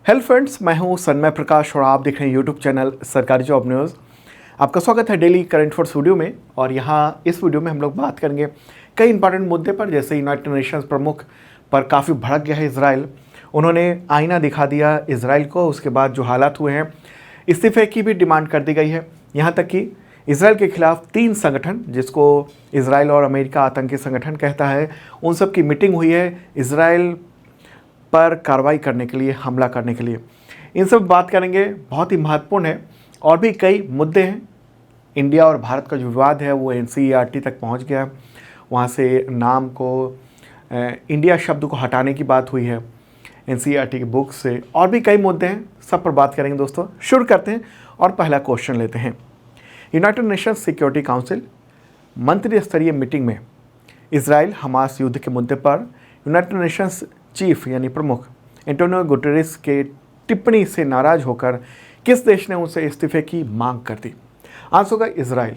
Hello friends, मैं हूं सन्मय प्रकाश और आप देख रहे हैं यूट्यूब चैनल सरकारी जॉब न्यूज़। आपका स्वागत है डेली करंट अफेयर्स वीडियो में। और यहाँ इस वीडियो में हम लोग बात करेंगे कई इंपॉर्टेंट मुद्दे पर, जैसे यूनाइटेड नेशंस प्रमुख पर काफ़ी भड़क गया है इजराइल। उन्होंने आईना दिखा दिया इजराइल को। उसके बाद जो हालात हुए हैं, इस्तीफे की भी डिमांड कर दी गई है। यहाँ तक कि इसराइल के खिलाफ 3 संगठन, जिसको इसराइल और अमेरिका आतंकी संगठन कहता है, उन सब की मीटिंग हुई है इसराइल पर कार्रवाई करने के लिए, हमला करने के लिए। इन सब बात करेंगे, बहुत ही महत्वपूर्ण है। और भी कई मुद्दे हैं। इंडिया और भारत का जो विवाद है वो NCERT तक पहुंच गया। वहां से नाम को इंडिया शब्द को हटाने की बात हुई है NCERT की बुक से। और भी कई मुद्दे हैं, सब पर बात करेंगे दोस्तों। शुरू करते हैं और पहला क्वेश्चन लेते हैं। यूनाइटेड नेशंस सिक्योरिटी काउंसिल मंत्री स्तरीय मीटिंग में इसराइल हमास युद्ध के मुद्दे पर यूनाइटेड नेशंस चीफ यानी प्रमुख एंटोनियो गुटेरेस के टिप्पणी से नाराज होकर किस देश ने उनसे इस्तीफे की मांग कर दी? आंसर होगा इसराइल।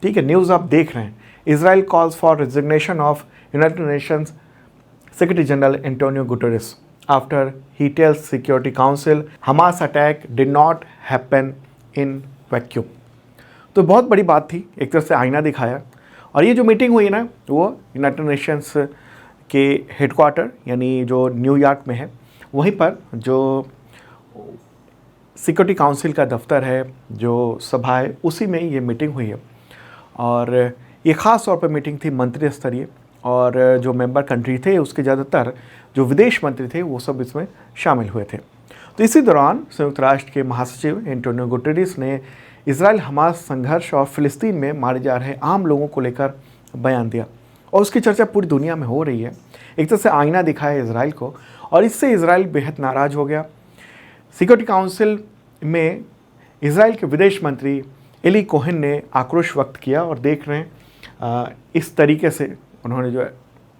ठीक है, न्यूज़ आप देख रहे हैं। Israel calls for resignation of United Nations secretary general Antonio Guterres after he tells security council Hamas attack did not happen in vacuum. तो बहुत बड़ी बात थी, एक तरह से आईना दिखाया। और ये जो मीटिंग हुई ना, वो यूनाइटेड नेशंस के हेडक्वार्टर यानी जो न्यूयॉर्क में है, वहीं पर जो सिक्योरिटी काउंसिल का दफ्तर है, जो सभा है, उसी में ये मीटिंग हुई है। और ये ख़ास तौर पर मीटिंग थी मंत्री स्तरीय, और जो मेंबर कंट्री थे उसके ज़्यादातर जो विदेश मंत्री थे वो सब इसमें शामिल हुए थे। तो इसी दौरान संयुक्त राष्ट्र के महासचिव एंटोनियो गुटेरेस ने इसराइल हमास संघर्ष और फ़िलिस्तीन में मारे जा रहे आम लोगों को लेकर बयान दिया, और उसकी चर्चा पूरी दुनिया में हो रही है। एक तरह से आईना दिखाया इसराइल को, और इससे इसराइल बेहद नाराज़ हो गया। सिक्योरिटी काउंसिल में इसराइल के विदेश मंत्री एली कोहेन ने आक्रोश व्यक्त किया, और देख रहे हैं इस तरीके से उन्होंने जो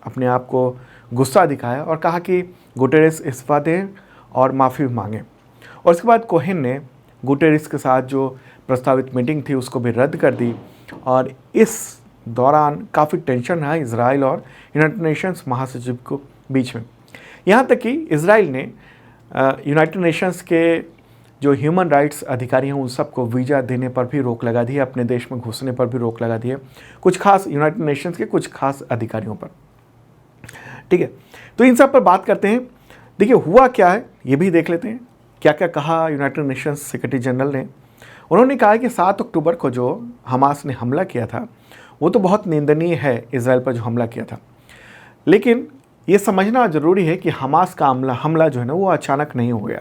अपने आप को गुस्सा दिखाया और कहा कि गुटेरेस इस्तीफा दें और माफ़ी मांगें। और उसके बाद कोहेन ने गुटेरेस के साथ जो प्रस्तावित मीटिंग थी उसको भी रद्द कर दी। और इस दौरान काफ़ी टेंशन रहा इसराइल और यूनाइटेड नेशंस महासचिव को बीच में। यहाँ तक कि इसराइल ने यूनाइटेड नेशंस के जो ह्यूमन राइट्स अधिकारी हैं उन सबको वीज़ा देने पर भी रोक लगा दी है, अपने देश में घुसने पर भी रोक लगा दी है, कुछ खास यूनाइटेड नेशंस के कुछ खास अधिकारियों पर। ठीक है, तो इन सब पर बात करते हैं। देखिए हुआ क्या है ये भी देख लेते हैं। क्या क्या कहा यूनाइटेड नेशंस सेक्रेटरी जनरल ने। उन्होंने कहा कि 7 अक्टूबर को जो हमास ने हमला किया था वो तो बहुत निंदनीय है, इसराइल पर जो हमला किया था। लेकिन ये समझना ज़रूरी है कि हमास का हमला जो है ना वो अचानक नहीं हो गया।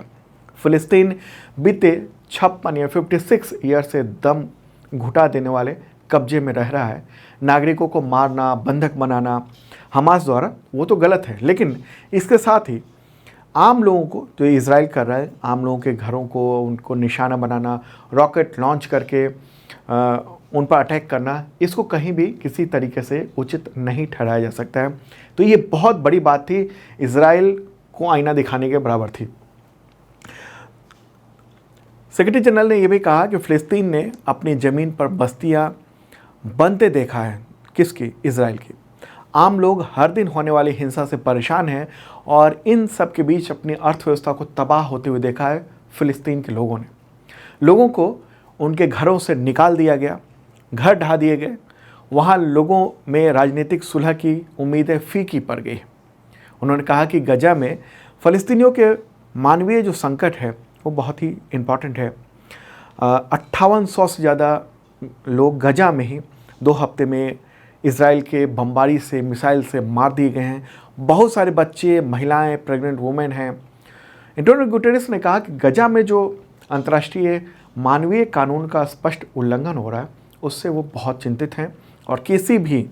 फ़िलिस्तीन बीते 56 या 56 ईयर से दम घुटा देने वाले कब्जे में रह रहा है। नागरिकों को मारना, बंधक बनाना हमास द्वारा वो तो गलत है, लेकिन इसके साथ ही आम लोगों को जो इसराइल कर रहा है, आम लोगों के घरों को उनको निशाना बनाना, रॉकेट लॉन्च करके उन पर अटैक करना, इसको कहीं भी किसी तरीके से उचित नहीं ठहराया जा सकता है। तो ये बहुत बड़ी बात थी, इसराइल को आईना दिखाने के बराबर थी। सेक्रेटरी जनरल ने यह भी कहा कि फ़िलिस्तीन ने अपनी ज़मीन पर बस्तियां बनते देखा है। किसकी? इसराइल की। आम लोग हर दिन होने वाली हिंसा से परेशान हैं, और इन सब के बीच अपनी अर्थव्यवस्था को तबाह होते हुए देखा है फ़िलिस्तीन के लोगों ने। लोगों को उनके घरों से निकाल दिया गया, घर ढहा दिए गए। वहाँ लोगों में राजनीतिक सुलह की उम्मीदें फीकी पड़ गई। उन्होंने कहा कि गजा में फ़लस्तीनियों के मानवीय जो संकट है वो बहुत ही इम्पॉर्टेंट है। 5800 से ज़्यादा लोग गजा में ही 2 हफ्ते में इसराइल के बमबारी से, मिसाइल से मार दिए गए हैं। बहुत सारे बच्चे, महिलाएं, प्रेग्नेंट वुमेन हैं। एंटोनियो गुटेरेस ने कहा कि गजा में जो अंतर्राष्ट्रीय मानवीय कानून का स्पष्ट उल्लंघन हो रहा है उससे वो बहुत चिंतित हैं, और किसी भी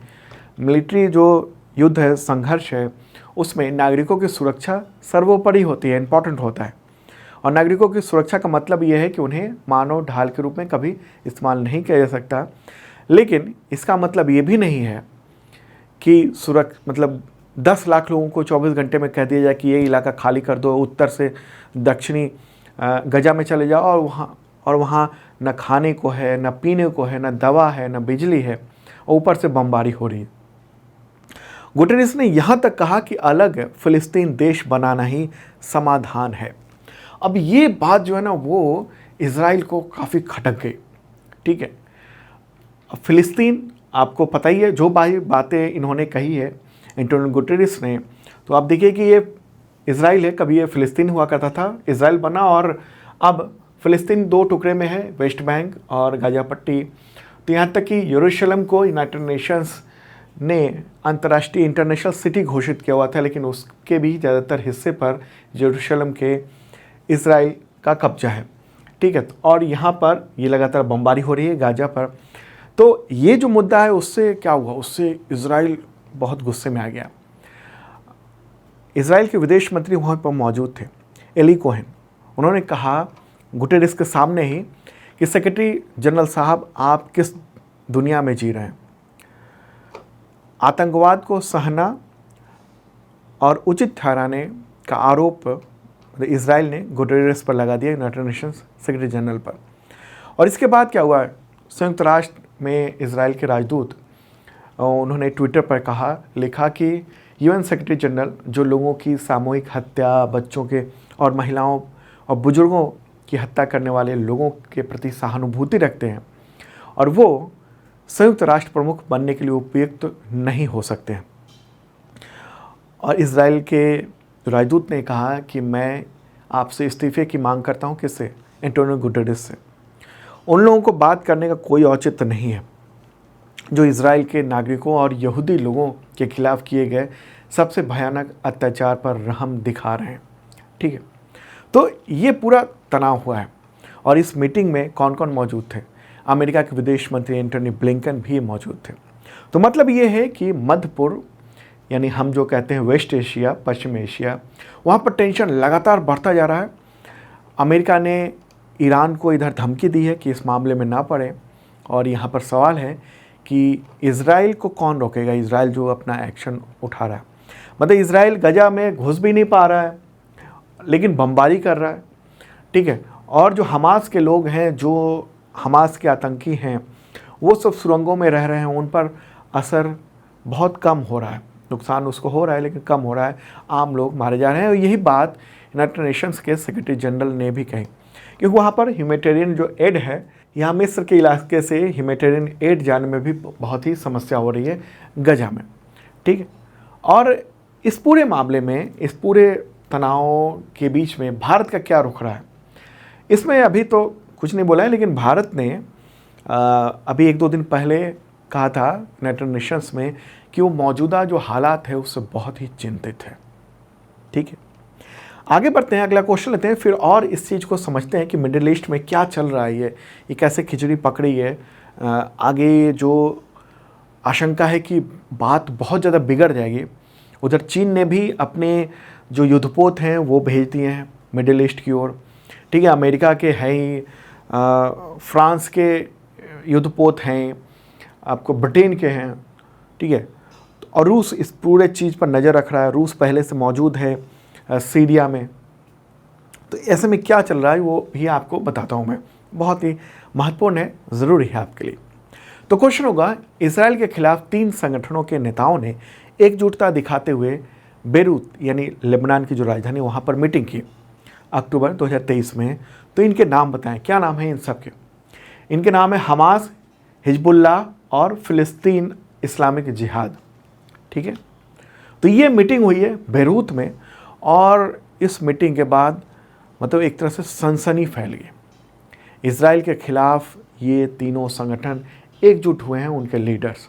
मिलिट्री जो युद्ध है, संघर्ष है, उसमें नागरिकों की सुरक्षा सर्वोपरि होती है, इम्पॉर्टेंट होता है। और नागरिकों की सुरक्षा का मतलब ये है कि उन्हें मानव ढाल के रूप में कभी इस्तेमाल नहीं किया जा सकता। लेकिन इसका मतलब ये भी नहीं है कि मतलब 10 लाख लोगों को 24 घंटे में कह दिया जाए कि ये इलाका खाली कर दो, उत्तर से दक्षिणी गजा में चले जाओ, और वहाँ न खाने को है, न पीने को है, न दवा है, न बिजली है, और ऊपर से बमबारी हो रही है। गुटेरेस ने यहाँ तक कहा कि अलग फ़िलिस्तीन देश बनाना ही समाधान है। अब ये बात जो है ना वो इज़राइल को काफ़ी खटक गई। ठीक है, फ़िलिस्तीन आपको पता ही है जो बातें इन्होंने कही है एंटोनियो गुटेरेस ने, तो आप देखिए कि ये इज़राइल है, कभी ये फ़िलिस्तीन हुआ करता था, इज़राइल बना और अब फ़िलिस्तीन दो टुकड़े में है, वेस्ट बैंक और गाज़ा पट्टी। तो यहाँ तक कि यरूशलेम को यूनाइटेड नेशंस ने अंतर्राष्ट्रीय इंटरनेशनल सिटी घोषित किया हुआ था, लेकिन उसके भी ज़्यादातर हिस्से पर यरूशलेम के इज़राइल का कब्जा है। ठीक है, और यहाँ पर ये लगातार बमबारी हो रही है गाज़ा पर। तो ये जो मुद्दा है उससे क्या हुआ, उससे इज़राइल बहुत गुस्से में आ गया। इज़राइल के विदेश मंत्री वहाँ पर मौजूद थे, एली कोहेन। उन्होंने कहा गुटेरेस के सामने ही कि सेक्रेटरी जनरल साहब, आप किस दुनिया में जी रहे हैं? आतंकवाद को सहना और उचित ठहराने का आरोप इज़राइल ने गुटेरेस पर लगा दिया, यूनाइटेड नेशंस सेक्रेटरी जनरल पर। और इसके बाद क्या हुआ, संयुक्त राष्ट्र में इज़राइल के राजदूत उन्होंने ट्विटर पर लिखा कि यूएन सेक्रेटरी जनरल जो लोगों की सामूहिक हत्या, बच्चों के और महिलाओं और बुजुर्गों की हत्या करने वाले लोगों के प्रति सहानुभूति रखते हैं और वो संयुक्त राष्ट्र प्रमुख बनने के लिए उपयुक्त नहीं हो सकते हैं। और इज़राइल के राजदूत ने कहा कि मैं आपसे इस्तीफे की मांग करता हूं, किससे? एंटोनियो गुटेरेस से। उन लोगों को बात करने का कोई औचित्य नहीं है जो इज़राइल के नागरिकों और यहूदी लोगों के खिलाफ किए गए सबसे भयानक अत्याचार पर रहम दिखा रहे हैं। ठीक है, तो ये पूरा तनाव हुआ है। और इस मीटिंग में कौन कौन मौजूद थे? अमेरिका के विदेश मंत्री एंटनी ब्लिंकन भी मौजूद थे। तो मतलब ये है कि मध्य पूर्व, यानी हम जो कहते हैं वेस्ट एशिया, पश्चिम एशिया, वहाँ पर टेंशन लगातार बढ़ता जा रहा है। अमेरिका ने ईरान को इधर धमकी दी है कि इस मामले में ना पड़े। और यहाँ पर सवाल है कि इज़राइल को कौन रोकेगा? इज़राइल जो अपना एक्शन उठा रहा है, मतलब इज़राइल गजा में घुस भी नहीं पा रहा है लेकिन बमबारी कर रहा है। ठीक है, और जो हमास के लोग हैं, जो हमास के आतंकी हैं, वो सब सुरंगों में रह रहे हैं, उन पर असर बहुत कम हो रहा है। नुकसान उसको हो रहा है लेकिन कम हो रहा है, आम लोग मारे जा रहे हैं। और यही बात यूनाइटेड नेशंस के सेक्रेटरी जनरल ने भी कही, क्योंकि वहाँ पर ह्यूमैनिटेरियन जो एड है, यहाँ मिस्र के इलाके से ह्यूमैनिटेरियन एड जाने में भी बहुत ही समस्या हो रही है गजा में। ठीक है, और इस पूरे मामले में, इस पूरे तनाव के बीच में भारत का क्या रुख रहा है, इसमें अभी तो कुछ नहीं बोला है, लेकिन भारत ने अभी एक दो दिन पहले कहा था यूनाइटेड नेशंस में कि वो मौजूदा जो हालात है उससे बहुत ही चिंतित है। ठीक है, आगे बढ़ते हैं, अगला क्वेश्चन लेते हैं फिर और इस चीज़ को समझते हैं कि मिडिल ईस्ट में क्या चल रहा है, ये कैसे खिचड़ी पकड़ी है। आगे जो आशंका है कि बात बहुत ज़्यादा बिगड़ जाएगी। उधर चीन ने भी अपने जो युद्धपोत हैं वो भेज दिए हैं मिडिल ईस्ट की ओर। ठीक है, अमेरिका के हैं ही, फ्रांस के युद्धपोत हैं, आपको ब्रिटेन के हैं। ठीक है, और रूस इस पूरे चीज़ पर नज़र रख रहा है। रूस पहले से मौजूद है सीरिया में। तो ऐसे में क्या चल रहा है वो भी आपको बताता हूँ मैं, बहुत ही महत्वपूर्ण है, ज़रूरी है आपके लिए। तो क्वेश्चन होगा, इजराइल के खिलाफ 3 संगठनों के नेताओं ने एकजुटता दिखाते हुए बेरूत यानी लेबनान की जो राजधानी वहाँ पर मीटिंग की अक्टूबर 2023 में। तो इनके नाम बताएं, क्या नाम है इन सब के? इनके नाम है हमास, हिजबुल्लाह और फ़िलिस्तीन इस्लामिक जिहाद। ठीक है, तो ये मीटिंग हुई है बेरूत में और इस मीटिंग के बाद मतलब एक तरह से सनसनी फैल गई। इजराइल के खिलाफ ये तीनों संगठन एकजुट हुए हैं, उनके लीडर्स।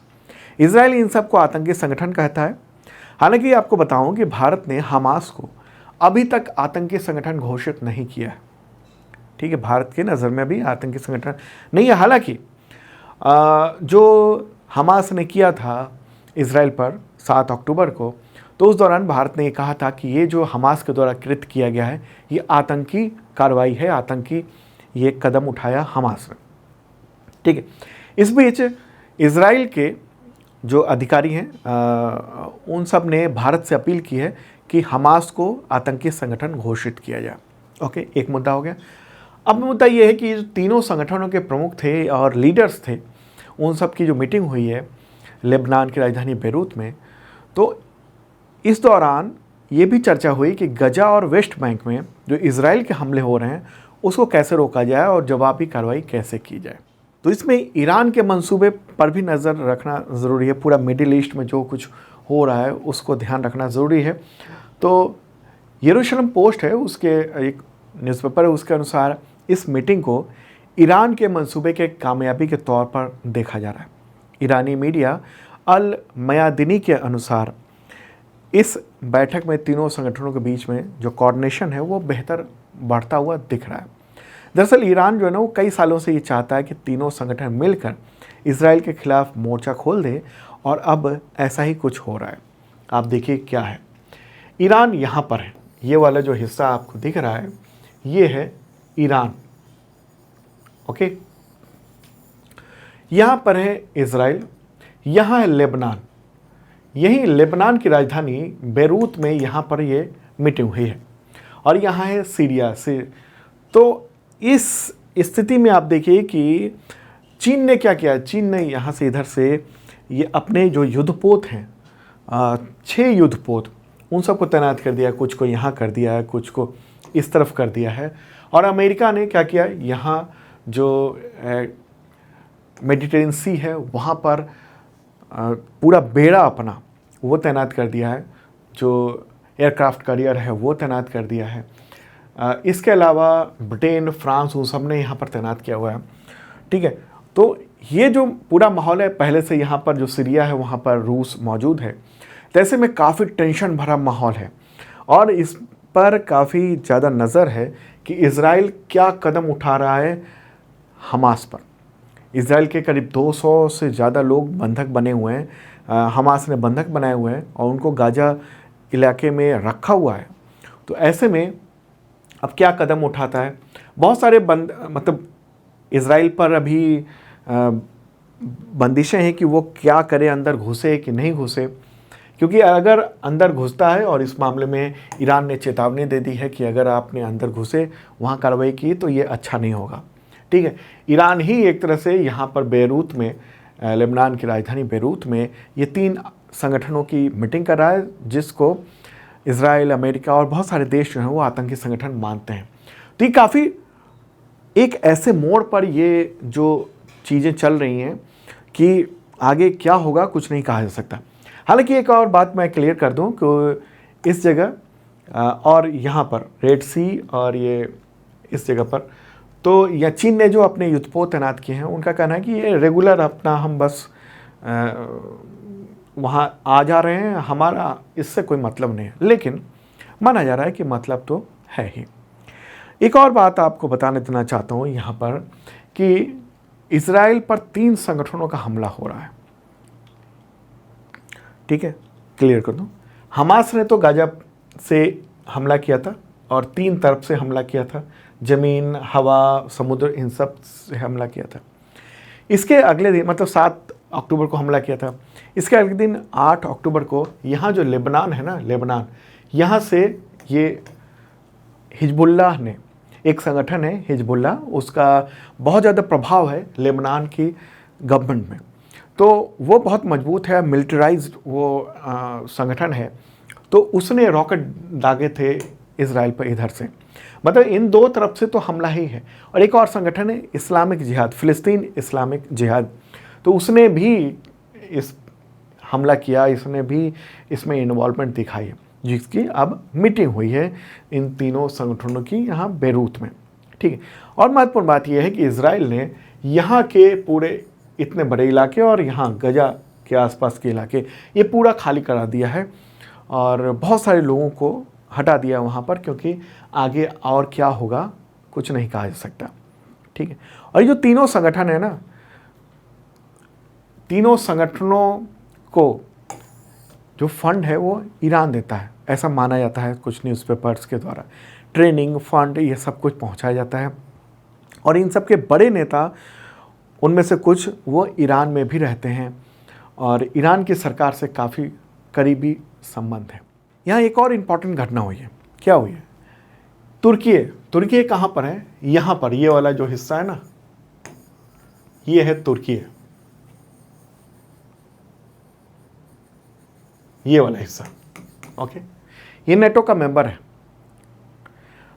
इजराइल इन सबको आतंकी संगठन कहता है। हालांकि आपको बताऊं कि भारत ने हमास को अभी तक आतंकी संगठन घोषित नहीं किया है। ठीक है, भारत के नज़र में भी आतंकी संगठन नहीं है। हालांकि जो हमास ने किया था इजराइल पर 7 अक्टूबर को, तो उस दौरान भारत ने ये कहा था कि ये जो हमास के द्वारा कृत किया गया है ये आतंकी कार्रवाई है, आतंकी ये कदम उठाया हमास ने। ठीक है, इस बीच इजराइल के जो अधिकारी हैं उन सब ने भारत से अपील की है कि हमास को आतंकी संगठन घोषित किया जाए। ओके, एक मुद्दा हो गया। अब मुद्दा ये है कि जो तीनों संगठनों के प्रमुख थे और लीडर्स थे, उन सब की जो मीटिंग हुई है लेबनान की राजधानी बेरूत में, तो इस दौरान ये भी चर्चा हुई कि गजा और वेस्ट बैंक में जो इजराइल के हमले हो रहे हैं उसको कैसे रोका जाए और जवाबी कार्रवाई कैसे की जाए। तो इसमें ईरान के मंसूबे पर भी नज़र रखना ज़रूरी है। पूरा मिडिल ईस्ट में जो कुछ हो रहा है उसको ध्यान रखना ज़रूरी है। तो यरूशलेम पोस्ट है, उसके एक न्यूज़पेपर है, उसके अनुसार इस मीटिंग को ईरान के मंसूबे के कामयाबी के तौर पर देखा जा रहा है। ईरानी मीडिया अल मयादिनी के अनुसार इस बैठक में तीनों संगठनों के बीच में जो कोऑर्डिनेशन है वो बेहतर बढ़ता हुआ दिख रहा है। दरअसल ईरान जो है ना वो कई सालों से ये चाहता है कि तीनों संगठन मिलकर इसराइल के खिलाफ मोर्चा खोल दे और अब ऐसा ही कुछ हो रहा है। आप देखिए क्या है। ईरान यहाँ पर है, ये वाला जो हिस्सा आपको दिख रहा है ये है ईरान, ओके। यहाँ पर है इसराइल, यहाँ है लेबनान। यही लेबनान की राजधानी बेरूत में यहाँ पर ये मीटिंग हुई है। और यहाँ है सीरिया से। तो इस स्थिति में आप देखिए कि चीन ने क्या किया। चीन ने यहाँ से इधर से ये अपने जो युद्धपोत हैं 6 युद्धपोत उन सबको तैनात कर दिया। कुछ को यहाँ कर दिया है, कुछ को इस तरफ कर दिया है। और अमेरिका ने क्या किया, यहाँ जो मेडिटेरेनियन सी है वहाँ पर पूरा बेड़ा अपना वो तैनात कर दिया है। जो एयरक्राफ्ट कैरियर है वो तैनात कर दिया है। इसके अलावा ब्रिटेन, फ्रांस उन सब ने यहाँ पर तैनात किया हुआ है, ठीक है। तो ये जो पूरा माहौल है, पहले से यहाँ पर जो सीरिया है वहाँ पर रूस मौजूद है, तो ऐसे में काफ़ी टेंशन भरा माहौल है। और इस पर काफ़ी ज़्यादा नज़र है कि इज़राइल क्या कदम उठा रहा है हमास पर। इज़राइल के करीब 200 से ज़्यादा लोग बंधक बने हुए हैं, हमास ने बंधक बनाए हुए हैं और उनको गाजा इलाके में रखा हुआ है। तो ऐसे में अब क्या कदम उठाता है। बहुत सारे मतलब इज़राइल पर अभी बंदिशें हैं कि वो क्या करे, अंदर घुसे कि नहीं घुसे। क्योंकि अगर अंदर घुसता है, और इस मामले में ईरान ने चेतावनी दे दी है कि अगर आपने अंदर घुसे वहाँ कार्रवाई की तो ये अच्छा नहीं होगा, ठीक है। ईरान ही एक तरह से यहाँ पर बेरूत में, लेबनान की राजधानी बेरूत में ये 3 संगठनों की मीटिंग कर रहा है, जिसको इज़राइल, अमेरिका और बहुत सारे देश जो हैं वो आतंकी संगठन मानते हैं। तो ये काफ़ी एक ऐसे मोड़ पर ये जो चीज़ें चल रही हैं कि आगे क्या होगा कुछ नहीं कहा जा सकता। हालांकि एक और बात मैं क्लियर कर दूं कि इस जगह और यहाँ पर रेड सी और ये इस जगह पर तो या चीन ने जो अपने युद्धपोत तैनात किए हैं, उनका कहना है कि ये रेगुलर अपना हम बस वहाँ आ जा रहे हैं, हमारा इससे कोई मतलब नहीं है। लेकिन माना जा रहा है कि मतलब तो है ही। एक और बात आपको बताने देना चाहता हूँ यहाँ पर कि इज़राइल पर 3 संगठनों का हमला हो रहा है, ठीक है, क्लियर कर दूँ। हमास ने तो गाजा से हमला किया था और 3 तरफ से हमला किया था, ज़मीन, हवा, समुद्र, इन सब से हमला किया था। इसके अगले दिन मतलब 7 अक्टूबर को हमला किया था। इसके अगले दिन 8 अक्टूबर को यहाँ जो लेबनान है ना, लेबनान, यहाँ से ये हिजबुल्लाह ने, एक संगठन है हिजबुल्लाह, उसका बहुत ज़्यादा प्रभाव है लेबनान की गवर्नमेंट में। तो वो बहुत मजबूत है, मिलिटराइज्ड वो संगठन है। तो उसने रॉकेट दागे थे इज़राइल पर इधर से। मतलब इन 2 तरफ से तो हमला ही है। और एक और संगठन है इस्लामिक जिहाद, फ़िलिस्तीन इस्लामिक जिहाद, तो उसने भी इस हमला किया, इसने भी इसमें इन्वॉल्वमेंट दिखाई है, जिसकी अब मीटिंग हुई है इन तीनों संगठनों की यहाँ बेरूत में, ठीक है। और महत्वपूर्ण बात यह है कि इज़राइल ने यहाँ के पूरे इतने बड़े इलाके और यहाँ गजा के आसपास के इलाके ये पूरा खाली करा दिया है और बहुत सारे लोगों को हटा दिया वहाँ पर, क्योंकि आगे और क्या होगा कुछ नहीं कहा जा सकता, ठीक है। और ये जो तीनों संगठन है ना, तीनों संगठनों को जो फंड है वो ईरान देता है, ऐसा माना जाता है कुछ न्यूज़पेपर्स के द्वारा। ट्रेनिंग फंड ये सब कुछ पहुंचाया जाता है। और इन सब के बड़े नेता, उनमें से कुछ वो ईरान में भी रहते हैं और ईरान की सरकार से काफ़ी करीबी संबंध है। यहाँ एक और इम्पॉर्टेंट घटना हुई है। क्या हुई है? तुर्की कहाँ पर है? यहाँ पर, ये वाला जो हिस्सा है ना, ये है तुर्की, ये वाला हिस्सा, ओके। ये नेटो का मेंबर है।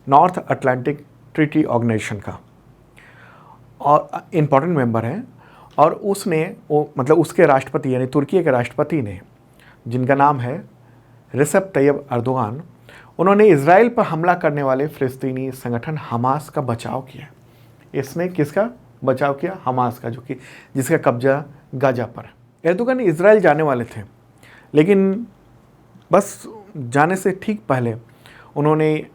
नॉर्थ अटलांटिक ट्रीटी ऑर्गेनाइजेशन का, और इम्पॉर्टेंट मेंबर है। और उसने वो मतलब उसके राष्ट्रपति यानी तुर्की के राष्ट्रपति ने, जिनका नाम है रिसेप तैयब अर्दोगान, उन्होंने इजराइल पर हमला करने वाले फ़िलिस्तीनी संगठन हमास का बचाव किया। इसने किसका बचाव किया? हमास का, जो कि जिसका कब्जा गाजा पर है। एर्दोगान इजराइल जाने वाले थे, लेकिन बस जाने से ठीक पहले उन्होंने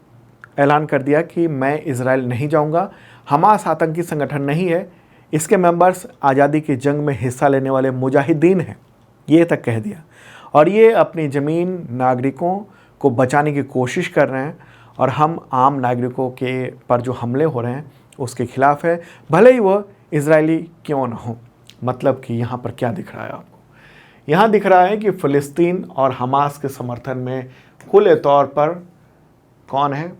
ऐलान कर दिया कि मैं इजराइल नहीं जाऊंगा, हमास आतंकी संगठन नहीं है, इसके मेंबर्स आज़ादी की जंग में हिस्सा लेने वाले मुजाहिदीन हैं, ये तक कह दिया। और ये अपनी ज़मीन नागरिकों को बचाने की कोशिश कर रहे हैं, और हम आम नागरिकों के पर जो हमले हो रहे हैं उसके खिलाफ है, भले ही वो इजरायली क्यों ना हो। मतलब कि यहाँ पर क्या दिख रहा है आपको? यहाँ दिख रहा है कि फ़िलिस्तीन और हमास के समर्थन में खुले तौर पर कौन है?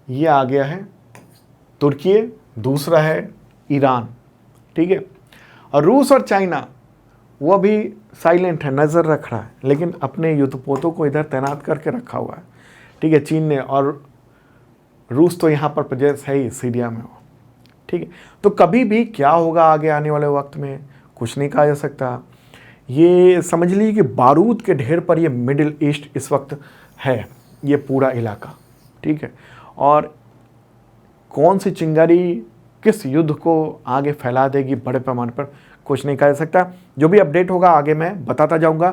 ये आ गया है तुर्की, दूसरा है ईरान, ठीक है। और रूस और चाइना वो भी साइलेंट है, नज़र रख रहा है, लेकिन अपने युद्धपोतों को इधर तैनात करके रखा हुआ है, ठीक है, चीन ने। और रूस तो यहाँ पर प्रेजेंस है ही, सीरिया में हो, ठीक है। तो कभी भी क्या होगा आगे आने वाले वक्त में कुछ नहीं कहा जा सकता। ये समझ लीजिए कि बारूद के ढेर पर ये मिडिल ईस्ट इस वक्त है, ये पूरा इलाका, ठीक है। और कौन सी चिंगारी किस युद्ध को आगे फैला देगी बड़े पैमाने पर, कुछ नहीं कहा जा सकता। जो भी अपडेट होगा आगे मैं बताता जाऊंगा।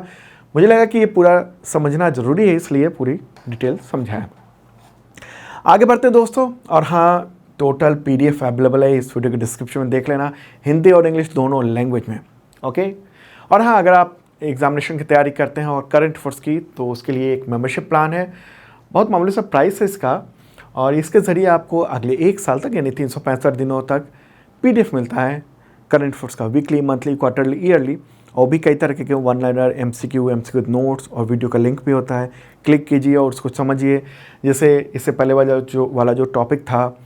मुझे लगा कि ये पूरा समझना ज़रूरी है, इसलिए पूरी डिटेल समझाया। आगे बढ़ते दोस्तों। और हाँ, टोटल PDF अवेलेबल है इस वीडियो के डिस्क्रिप्शन में, देख लेना, हिंदी और इंग्लिश दोनों लैंग्वेज में, ओके। और हाँ, अगर आप एग्जामिनेशन की तैयारी करते हैं और करंट अफेयर्स की, तो उसके लिए एक मेंबरशिप प्लान है, बहुत मामूली सा प्राइस है इसका, और इसके ज़रिए आपको अगले 1 साल तक यानी 365 दिनों तक PDF मिलता है करंट अफेयर्स का, वीकली, मंथली, क्वार्टरली, ईयरली, और भी कई तरह के वन लाइनर, MCQ नोट्स और वीडियो का लिंक भी होता है। क्लिक कीजिए और उसको समझिए। जैसे इससे पहले वाला जो टॉपिक था,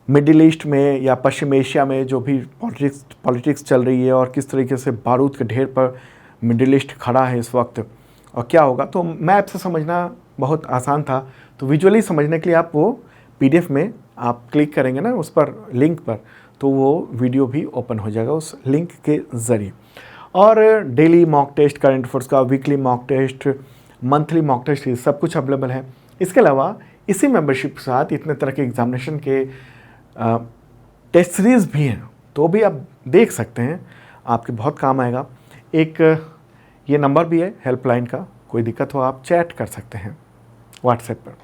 मिडिल ईस्ट में या पश्चिम एशिया में जो भी पॉलिटिक्स चल रही है और किस तरीके से बारूद के ढेर पर मिडिल ईस्ट खड़ा है इस वक्त और क्या होगा, तो मैप से समझना बहुत आसान था। तो विजुअली समझने के लिए आप वो PDF में आप क्लिक करेंगे ना उस पर, लिंक पर, तो वो वीडियो भी ओपन हो जाएगा उस लिंक के ज़रिए। और daily mock test, current affairs का weekly mock test, monthly mock test, ये सब कुछ अवेलेबल है। इसके अलावा इसी मेंबरशिप के साथ इतने तरह के एग्जामिनेशन के टेस्ट सीरीज़ भी हैं, तो भी आप देख सकते हैं, आपके बहुत काम आएगा। एक ये नंबर भी है हेल्पलाइन का, कोई दिक्कत हो आप चैट कर सकते हैं व्हाट्सएप पर।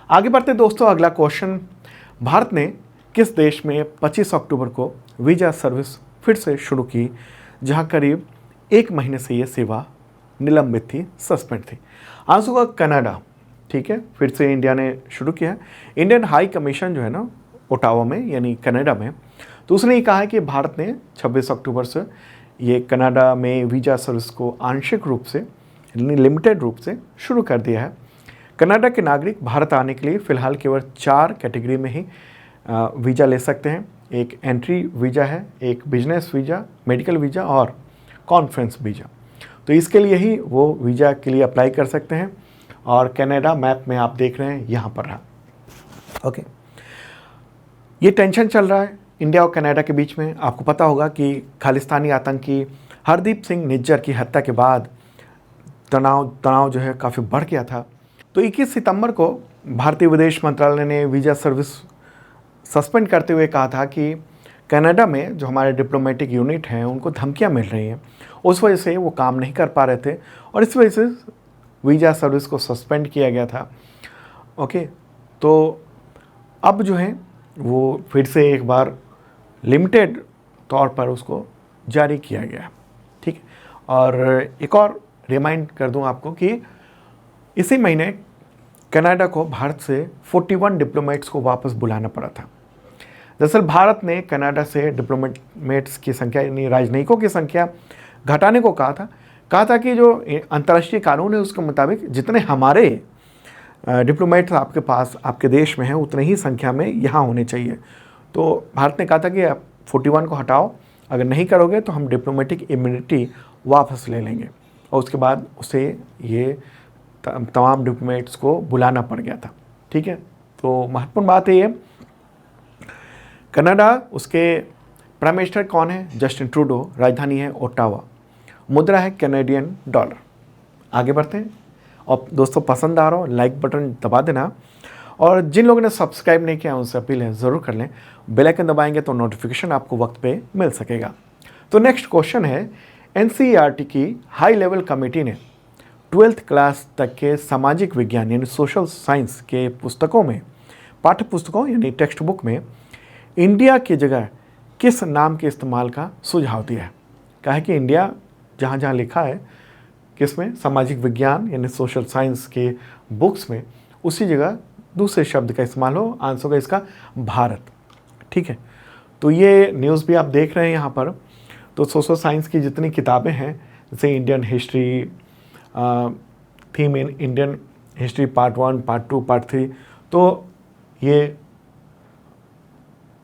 आगे बढ़ते दोस्तों, अगला क्वेश्चन, भारत ने किस देश में 25 अक्टूबर को वीज़ा सर्विस फिर से शुरू की, जहां करीब 1 महीने से ये सेवा निलंबित थी, सस्पेंड थी? आंसर होगा कनाडा, ठीक है। फिर से इंडिया ने शुरू किया है। इंडियन हाई कमीशन जो है ना ओटावा में यानी कनाडा में, तो उसने ये कहा है कि भारत ने 26 अक्टूबर से ये कनाडा में वीज़ा सर्विस को आंशिक रूप से लिमिटेड रूप से शुरू कर दिया है। कनाडा के नागरिक भारत आने के लिए फ़िलहाल केवल 4 कैटेगरी में ही वीज़ा ले सकते हैं। एक एंट्री वीज़ा है, एक बिजनेस वीज़ा, मेडिकल वीज़ा और कॉन्फ्रेंस वीज़ा। तो इसके लिए ही वो वीज़ा के लिए अप्लाई कर सकते हैं। और कनाडा मैप में आप देख रहे हैं यहाँ पर रहा, ओके। ये टेंशन चल रहा है इंडिया और कनाडा के बीच में। आपको पता होगा कि खालिस्तानी आतंकी हरदीप सिंह निज्जर की हत्या के बाद तनाव जो है काफ़ी बढ़ गया था। तो 21 सितंबर को भारतीय विदेश मंत्रालय ने वीज़ा सर्विस सस्पेंड करते हुए कहा था कि कनाडा में जो हमारे डिप्लोमेटिक यूनिट हैं उनको धमकियां मिल रही हैं, उस वजह से वो काम नहीं कर पा रहे थे और इस वजह से वीज़ा सर्विस को सस्पेंड किया गया था, ओके। तो अब जो है वो फिर से एक बार लिमिटेड तौर पर उसको जारी किया गया, ठीक है। और एक और रिमाइंड कर दूं आपको कि इसी महीने कनाडा को भारत से 41 डिप्लोमेट्स को वापस बुलाना पड़ा था। दरअसल भारत ने कनाडा से डिप्लोमेट्स की संख्या यानी राजनयिकों की संख्या घटाने को कहा था कि जो अंतर्राष्ट्रीय कानून है उसके मुताबिक जितने हमारे डिप्लोमेट्स आपके पास आपके देश में हैं उतने ही संख्या में यहाँ होने चाहिए। तो भारत ने कहा था कि आप 41 को हटाओ, अगर नहीं करोगे तो हम डिप्लोमेटिक इम्यूनिटी वापस ले लेंगे। और उसके बाद उसे ये तमाम डिप्लोमेट्स को बुलाना पड़ गया था, ठीक है, तो महत्वपूर्ण बात है ये। कनाडा, उसके प्राइम मिनिस्टर कौन है? Justin Trudeau. राजधानी है ओटावा। मुद्रा है कैनेडियन डॉलर। आगे बढ़ते हैं। और दोस्तों, पसंद आ रहा हो लाइक बटन दबा देना, और जिन लोगों ने सब्सक्राइब नहीं किया उनसे अपील है ज़रूर कर लें। बेल आइकन दबाएंगे तो नोटिफिकेशन आपको वक्त पे मिल सकेगा। तो नेक्स्ट क्वेश्चन है, एनसीईआरटी की हाई लेवल कमेटी ने 12th क्लास तक के सामाजिक विज्ञान यानी सोशल साइंस के पुस्तकों में, पाठ्य पुस्तकों यानी टेक्स्ट बुक में इंडिया की जगह किस नाम के इस्तेमाल का सुझाव दिया है? कहा है कि इंडिया जहाँ जहाँ लिखा है किसमें, सामाजिक विज्ञान यानी सोशल साइंस के बुक्स में, उसी जगह दूसरे शब्द का इस्तेमाल हो। आंसर होगा इसका भारत। ठीक है, तो ये न्यूज़ भी आप देख रहे हैं यहाँ पर। तो सोशल साइंस की जितनी किताबें हैं, जैसे Indian history, theme in Indian history part 1, part 2, part 3, तो ये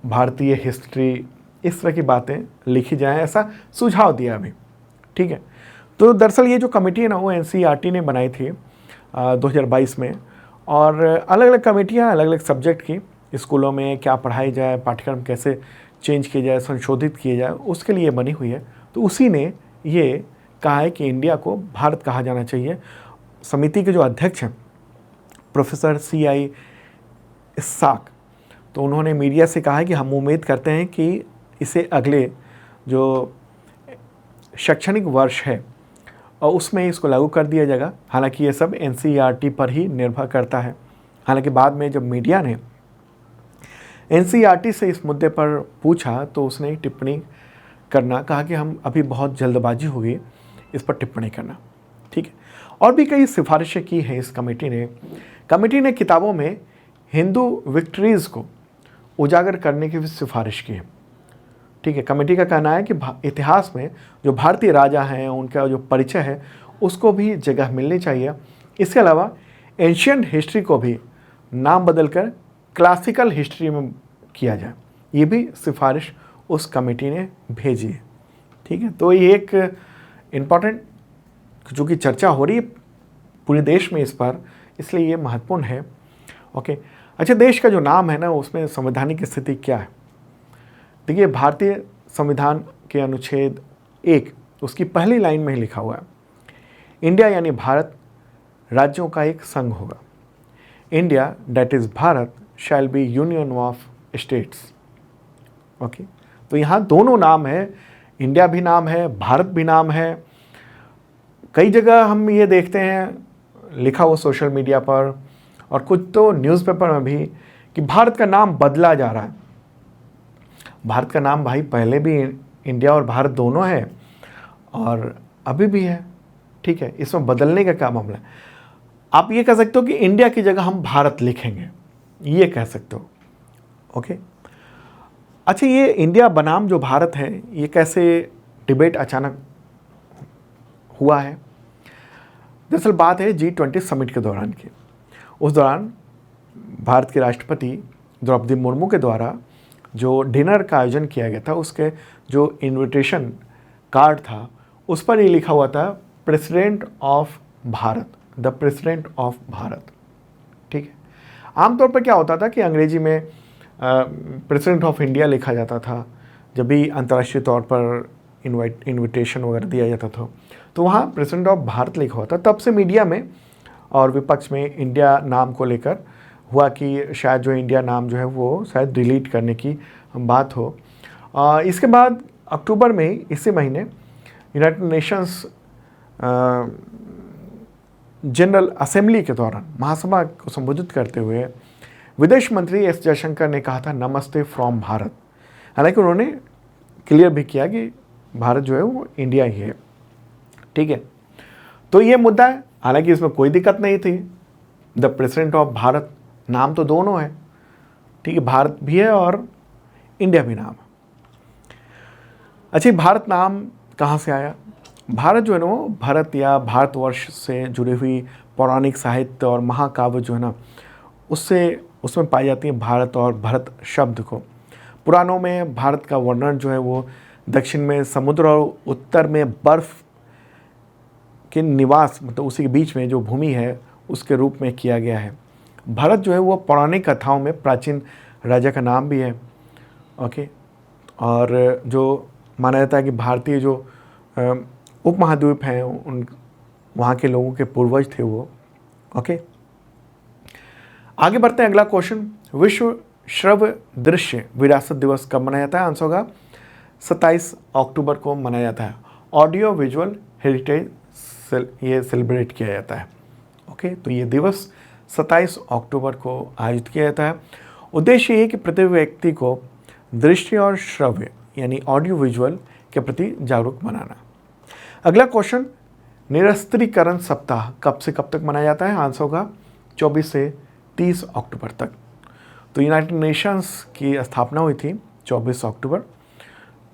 भारतीय हिस्ट्री, इस तरह की बातें लिखी जाएं, ऐसा सुझाव दिया अभी। ठीक है, तो दरअसल ये जो कमेटी है ना, वो एनसीईआरटी ने बनाई थी 2022 में, और अलग अलग कमेटियाँ अलग अलग सब्जेक्ट की, स्कूलों में क्या पढ़ाई जाए, पाठ्यक्रम कैसे चेंज किए जाए, संशोधित किए जाए, उसके लिए बनी हुई है। तो उसी ने ये कहा है कि इंडिया को भारत कहा जाना चाहिए। समिति के जो अध्यक्ष हैं प्रोफेसर CI इस्साक, तो उन्होंने मीडिया से कहा है कि हम उम्मीद करते हैं कि इसे अगले जो शैक्षणिक वर्ष है और उसमें इसको लागू कर दिया जाएगा। हालांकि ये सब एनसीईआरटी पर ही निर्भर करता है। हालांकि बाद में जब मीडिया ने एनसीईआरटी से इस मुद्दे पर पूछा तो उसने टिप्पणी करना कहा कि हम अभी बहुत जल्दबाजी होगी इस पर टिप्पणी करना। ठीक है, और भी कई सिफारिशें की हैं इस कमेटी ने किताबों में हिंदू विक्ट्रीज़ को उजागर करने की भी सिफारिश की है। ठीक है, कमेटी का कहना है कि इतिहास में जो भारतीय राजा हैं उनका जो परिचय है उसको भी जगह मिलनी चाहिए। इसके अलावा एंशियंट हिस्ट्री को भी नाम बदलकर क्लासिकल हिस्ट्री में किया जाए, ये भी सिफारिश उस कमेटी ने भेजी है। ठीक है, तो ये एक इम्पॉर्टेंट, जो कि चर्चा हो रही है पूरे देश में इस पर, इसलिए ये महत्वपूर्ण है। ओके, अच्छा, देश का जो नाम है ना, उसमें संवैधानिक स्थिति क्या है? देखिए, भारतीय संविधान के अनुच्छेद 1 उसकी पहली लाइन में ही लिखा हुआ है, इंडिया यानी भारत राज्यों का एक संघ होगा। India that is Bharat shall be union of states. Okay, तो यहाँ दोनों नाम है, इंडिया भी नाम है, भारत भी नाम है। कई जगह हम ये देखते हैं लिखा हुआ सोशल मीडिया पर और कुछ तो न्यूज़पेपर में भी कि भारत का नाम बदला जा रहा है। भारत का नाम भाई पहले भी इंडिया और भारत दोनों है और अभी भी है। ठीक है, इसमें बदलने का क्या मामला है? आप ये कह सकते हो कि इंडिया की जगह हम भारत लिखेंगे, ये कह सकते हो। ओके, अच्छा, ये इंडिया बनाम जो भारत है, ये कैसे डिबेट अचानक हुआ है? दरअसल बात है G20 समिट के दौरान की। उस दौरान भारत के राष्ट्रपति द्रौपदी मुर्मू के द्वारा जो डिनर का आयोजन किया गया था, उसके जो इनविटेशन कार्ड था उस पर ये लिखा हुआ था, president of Bharat, the president of Bharat. ठीक है, आमतौर पर क्या होता था कि अंग्रेजी में प्रेसिडेंट ऑफ इंडिया लिखा जाता था जब भी अंतर्राष्ट्रीय तौर पर इनविटेशन वगैरह दिया जाता था, तो वहाँ प्रेसिडेंट ऑफ भारत लिखा हुआ था। तब से मीडिया में और विपक्ष में इंडिया नाम को लेकर हुआ कि शायद जो इंडिया नाम जो है वो शायद डिलीट करने की बात हो। इसके बाद अक्टूबर में इसी महीने यूनाइटेड नेशंस जनरल असेंबली के दौरान महासभा को संबोधित करते हुए विदेश मंत्री एस जयशंकर ने कहा था, नमस्ते फ्रॉम भारत। हालांकि उन्होंने क्लियर भी किया कि भारत जो है वो इंडिया ही है। ठीक है, तो ये मुद्दा है। हालांकि इसमें कोई दिक्कत नहीं थी, द प्रेसिडेंट ऑफ भारत नाम तो दोनों है। ठीक है, भारत भी है और इंडिया भी नाम है। अच्छा, भारत नाम कहाँ से आया? भारत जो है ना, वो भारत या भारतवर्ष से जुड़ी हुई पौराणिक साहित्य और महाकाव्य जो है ना, उसमें पाई जाती है भारत और भरत शब्द को। पुराणों में भारत का वर्णन जो है वो दक्षिण में समुद्र और उत्तर में बर्फ के निवास, मतलब उसी के बीच में जो भूमि है उसके रूप में किया गया है। भरत जो है वो पौराणिक कथाओं में प्राचीन राजा का नाम भी है। ओके, और जो माना जाता है कि भारतीय जो उपमहाद्वीप हैं उन वहाँ के लोगों के पूर्वज थे वो। ओके, आगे बढ़ते हैं। अगला क्वेश्चन, विश्व श्रव्य दृश्य विरासत दिवस कब मनाया जाता है? आंसर होगा 27 अक्टूबर को मनाया जाता है। ऑडियो विजुअल हेरिटेज ये सेलिब्रेट किया जाता है। ओके, तो ये दिवस 27 अक्टूबर को आयोजित किया जाता है। उद्देश्य ये है कि प्रत्येक व्यक्ति को दृश्य और श्रव्य यानी ऑडियो विजुअल के प्रति जागरूक बनाना। अगला क्वेश्चन, निरस्त्रीकरण सप्ताह कब से कब तक मनाया जाता है? आंसर होगा 24 से 30 अक्टूबर तक। तो यूनाइटेड नेशंस की स्थापना हुई थी 24 अक्टूबर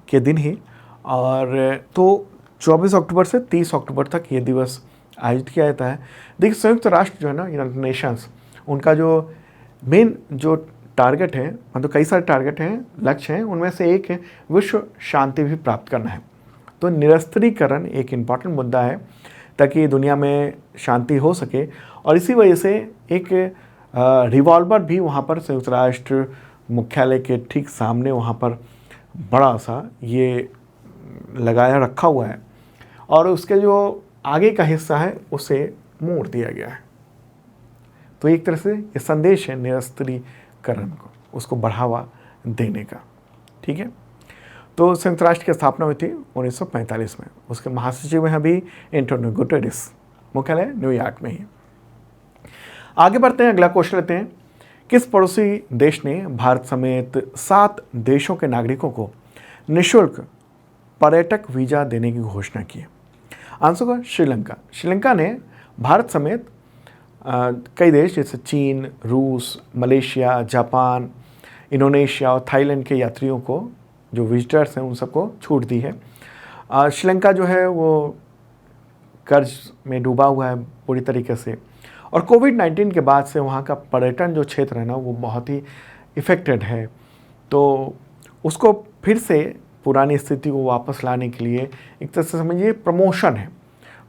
के दिन ही, और तो 24 अक्टूबर से 30 अक्टूबर तक ये दिवस आयोजित किया जाता है। देखिए, संयुक्त राष्ट्र जो है ना, यूनाइटेड नेशंस, उनका जो मेन जो टारगेट है, मतलब कई सारे टारगेट हैं, लक्ष्य हैं, उनमें से एक है विश्व शांति भी प्राप्त करना है। तो निरस्त्रीकरण एक इम्पॉर्टेंट मुद्दा है ताकि दुनिया में शांति हो सके, और इसी वजह से एक रिवॉल्वर भी वहाँ पर संयुक्त राष्ट्र मुख्यालय के ठीक सामने वहाँ पर बड़ा सा ये लगाया रखा हुआ है, और उसके जो आगे का हिस्सा है उसे मोड़ दिया गया है। तो एक तरह से ये संदेश है निरस्त्रीकरण को, उसको बढ़ावा देने का। ठीक है, तो संयुक्त राष्ट्र की स्थापना हुई थी 1945 में। उसके महासचिव हैं अभी एंटोनियो गुटेरेस, मुख्यालय न्यूयॉर्क में ही। आगे बढ़ते हैं, अगला क्वेश्चन लेते हैं। किस पड़ोसी देश ने भारत समेत 7 देशों के नागरिकों को निःशुल्क पर्यटक वीजा देने की घोषणा की? आंसर होगा श्रीलंका। श्रीलंका ने भारत समेत कई देश जैसे चीन, रूस, मलेशिया, जापान, इंडोनेशिया और थाईलैंड के यात्रियों को, जो विजिटर्स हैं, उन सबको छूट दी है। श्रीलंका जो है वो कर्ज में डूबा हुआ है पूरी तरीके से, और कोविड-19 के बाद से वहाँ का पर्यटन जो क्षेत्र है ना वो बहुत ही इफ़ेक्टेड है। तो उसको फिर से पुरानी स्थिति को वापस लाने के लिए एक तरह से समझिए प्रमोशन है,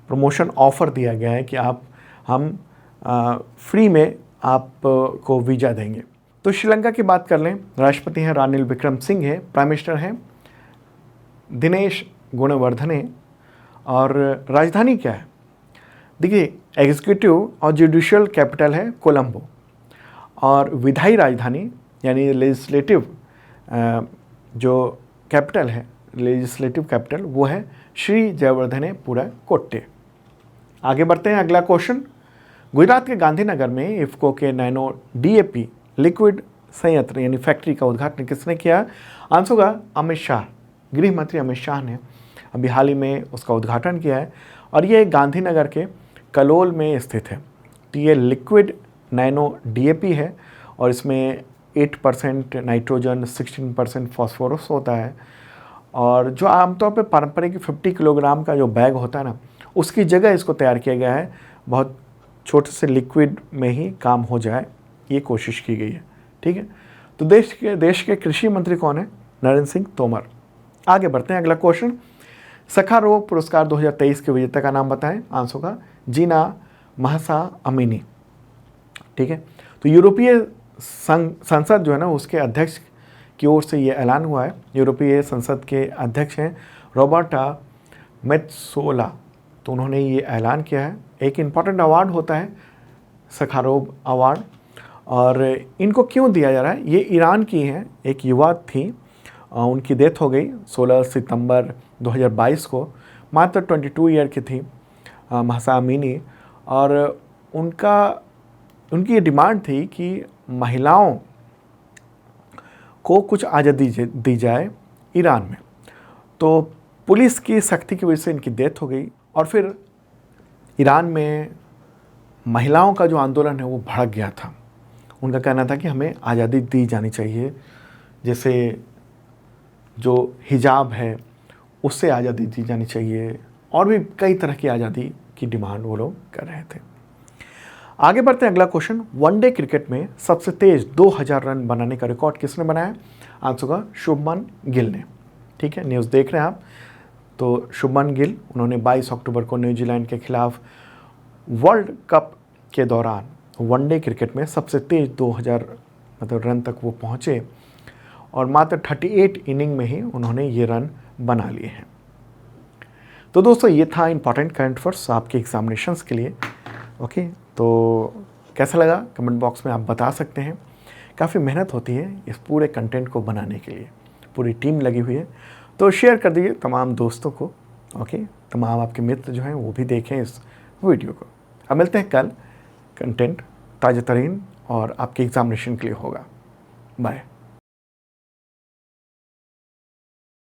प्रमोशन ऑफ़र दिया गया है कि हम फ्री में आपको वीज़ा देंगे। तो श्रीलंका की बात कर लें, राष्ट्रपति हैं रानिल विक्रमसिंघे, प्राइम मिनिस्टर हैं दिनेश गुणवर्धने, और राजधानी क्या है? देखिए, एग्जीक्यूटिव और जुडिशियल कैपिटल है कोलंबो, और विधायी राजधानी यानी लेजिस्लेटिव जो कैपिटल है, लेजिस्लेटिव कैपिटल, वो है श्री जयवर्धनेपुरा कोट्टे। आगे बढ़ते हैं, अगला क्वेश्चन। गुजरात के गांधीनगर में इफ्को के नैनो डीएपी लिक्विड संयंत्र यानी फैक्ट्री का उद्घाटन किसने किया? आंसर होगा अमित शाह। गृह मंत्री अमित शाह ने अभी हाल ही में उसका उद्घाटन किया है, और ये गांधीनगर के कलोल में स्थित है। तो ये लिक्विड नैनो डीएपी है, और इसमें 8% नाइट्रोजन, 16% फॉस्फोरस होता है, और जो आमतौर पे पारंपरिक 50 किलोग्राम का जो बैग होता है ना, उसकी जगह इसको तैयार किया गया है। बहुत छोटे से लिक्विड में ही काम हो जाए, ये कोशिश की गई है। ठीक है, तो देश के कृषि मंत्री कौन है? नरेंद्र सिंह तोमर। आगे बढ़ते हैं, अगला क्वेश्चन। सखारोव पुरस्कार 2023 के विजेता का नाम बताएं? आंसर होगा जीना महसा अमीनी। ठीक है, तो यूरोपीय संसद जो है ना, उसके अध्यक्ष की ओर से ये ऐलान हुआ है। यूरोपीय संसद के अध्यक्ष हैं रॉबर्टा मेत्सोला, तो उन्होंने ये ऐलान किया है। एक इम्पॉर्टेंट अवार्ड होता है सखारोव अवार्ड, और इनको क्यों दिया जा रहा है? ये ईरान की हैं, एक युवा थी, उनकी डेथ हो गई 16 सितंबर 2022 को, मात्र 22 ईयर की थी महसा अमीनी, और उनकी ये डिमांड थी कि महिलाओं को कुछ आज़ादी दी जाए ईरान में। तो पुलिस की सख्ती की वजह से इनकी डेथ हो गई, और फिर ईरान में महिलाओं का जो आंदोलन है वो भड़क गया था। उनका कहना था कि हमें आज़ादी दी जानी चाहिए, जैसे जो हिजाब है उससे आज़ादी दी जानी चाहिए, और भी कई तरह की आज़ादी की डिमांड वो लोग कर रहे थे। आगे बढ़ते हैं, अगला क्वेश्चन। वनडे क्रिकेट में सबसे तेज 2000 रन बनाने का रिकॉर्ड किसने बनाया? आंसर होगा शुभमन गिल ने। ठीक है, न्यूज़ देख रहे हैं आप, तो शुभमन गिल, उन्होंने 22 अक्टूबर को न्यूजीलैंड के खिलाफ वर्ल्ड कप के दौरान वनडे क्रिकेट में सबसे तेज 2000 रन तक वो पहुँचे और मात्र 38 इनिंग में ही उन्होंने ये रन बना लिए हैं। तो दोस्तों ये था इंपॉर्टेंट करंट अफेयर्स आपके एग्जामिनेशंस के लिए। ओके, तो कैसा लगा कमेंट बॉक्स में आप बता सकते हैं। काफ़ी मेहनत होती है इस पूरे कंटेंट को बनाने के लिए, पूरी टीम लगी हुई है। तो शेयर कर दीजिए तमाम दोस्तों को। ओके, तमाम आपके मित्र जो हैं वो भी देखें इस वीडियो को। अब मिलते हैं कल, कंटेंट ताज़ा तरीन और आपके एग्जामिनेशन के लिए होगा। बाय।